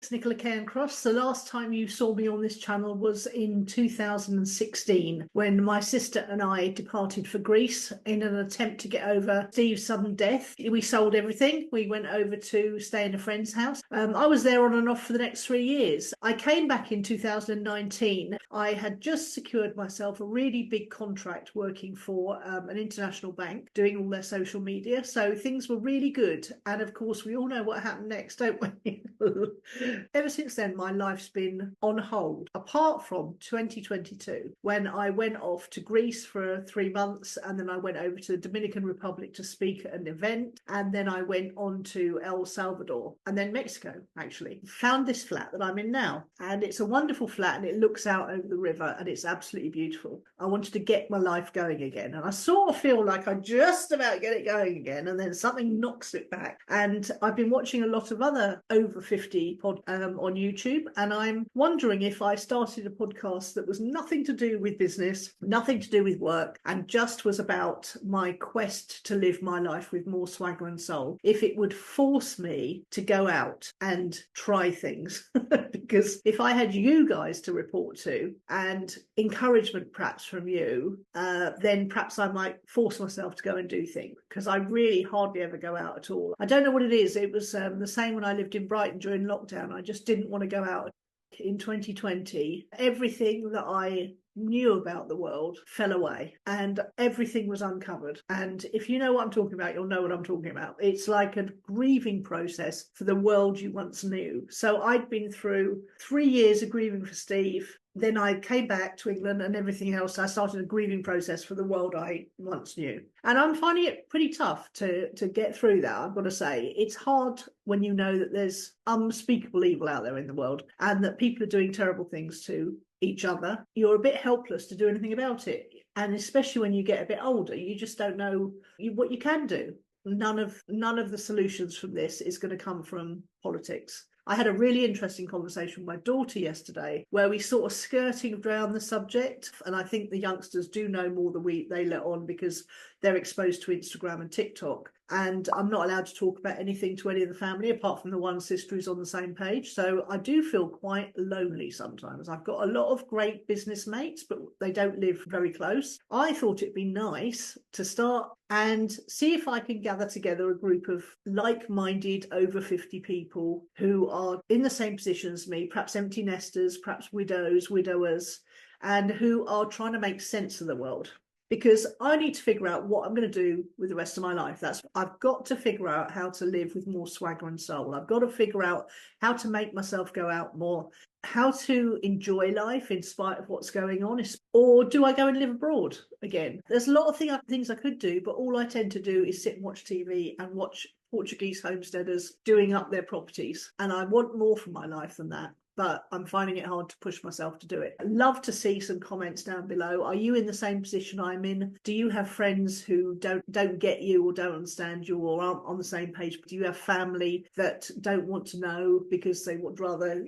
It's Nicola Cross. The last time you saw me on this channel was in 2016 when my sister and I departed for Greece in an attempt to get over Steve's sudden death. We sold everything. We went over to stay in a friend's house. I was there on and off for the next 3 years. I came back in 2019. I had just secured myself a really big contract working for an international bank doing all their social media. So things were really good. And of course, we all know what happened next, don't we? Ever since then, my life's been on hold, apart from 2022, when I went off to Greece for 3 months, and then I went over to the Dominican Republic to speak at an event, and then I went on to El Salvador, and then Mexico, actually. Found this flat that I'm in now, and it's a wonderful flat, and it looks out over the river, and it's absolutely beautiful. I wanted to get my life going again, and I sort of feel like I just about get it going again, and then something knocks it back. And I've been watching a lot of other over 50 podcasts on YouTube, and I'm wondering if I started a podcast that was nothing to do with business, nothing to do with work, and just was about my quest to live my life with more swagger and soul, if it would force me to go out and try things. Because if I had you guys to report to and encouragement perhaps from you, then perhaps I might force myself to go and do things, because I really hardly ever go out at all. I don't know what it is. It was the same when I lived in Brighton during lockdown. I just didn't want to go out. In 2020, everything that I knew about the world fell away and everything was uncovered. And if you know what I'm talking about, you'll know what I'm talking about. It's like a grieving process for the world you once knew. So I'd been through 3 years of grieving for Steve. Then I came back to England and everything else. I started a grieving process for the world I once knew. And I'm finding it pretty tough to get through that, I've got to say. It's hard when you know that there's unspeakable evil out there in the world and that people are doing terrible things to each other. You're a bit helpless to do anything about it. And especially when you get a bit older, you just don't know what you can do. None of the solutions from this is going to come from politics. I had a really interesting conversation with my daughter yesterday where we sort of skirting around the subject. And I think the youngsters do know more than they let on because they're exposed to Instagram and TikTok. And I'm not allowed to talk about anything to any of the family apart from the one sister who's on the same page. So I do feel quite lonely sometimes. I've got a lot of great business mates, but they don't live very close. I thought it'd be nice to start and see if I can gather together a group of like-minded over 50 people who are in the same position as me, perhaps empty nesters, perhaps widows, widowers, and who are trying to make sense of the world. Because I need to figure out what I'm going to do with the rest of my life. I've got to figure out how to live with more swagger and soul. I've got to figure out how to make myself go out more, how to enjoy life in spite of what's going on. Or do I go and live abroad again? There's a lot of things I could do, but all I tend to do is sit and watch TV and watch Portuguese homesteaders doing up their properties. And I want more from my life than that. But I'm finding it hard to push myself to do it. I'd love to see some comments down below. Are you in the same position I'm in? Do you have friends who don't get you or don't understand you or aren't on the same page? Do you have family that don't want to know because they would rather,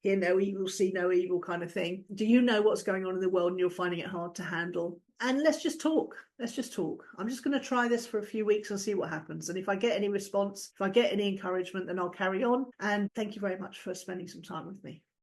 hear no evil, see no evil kind of thing? Do you know what's going on in the world and you're finding it hard to handle? And let's just talk. I'm just going to try this for a few weeks and see what happens. And if I get any response, if I get any encouragement, then I'll carry on. And thank you very much for spending some time with me.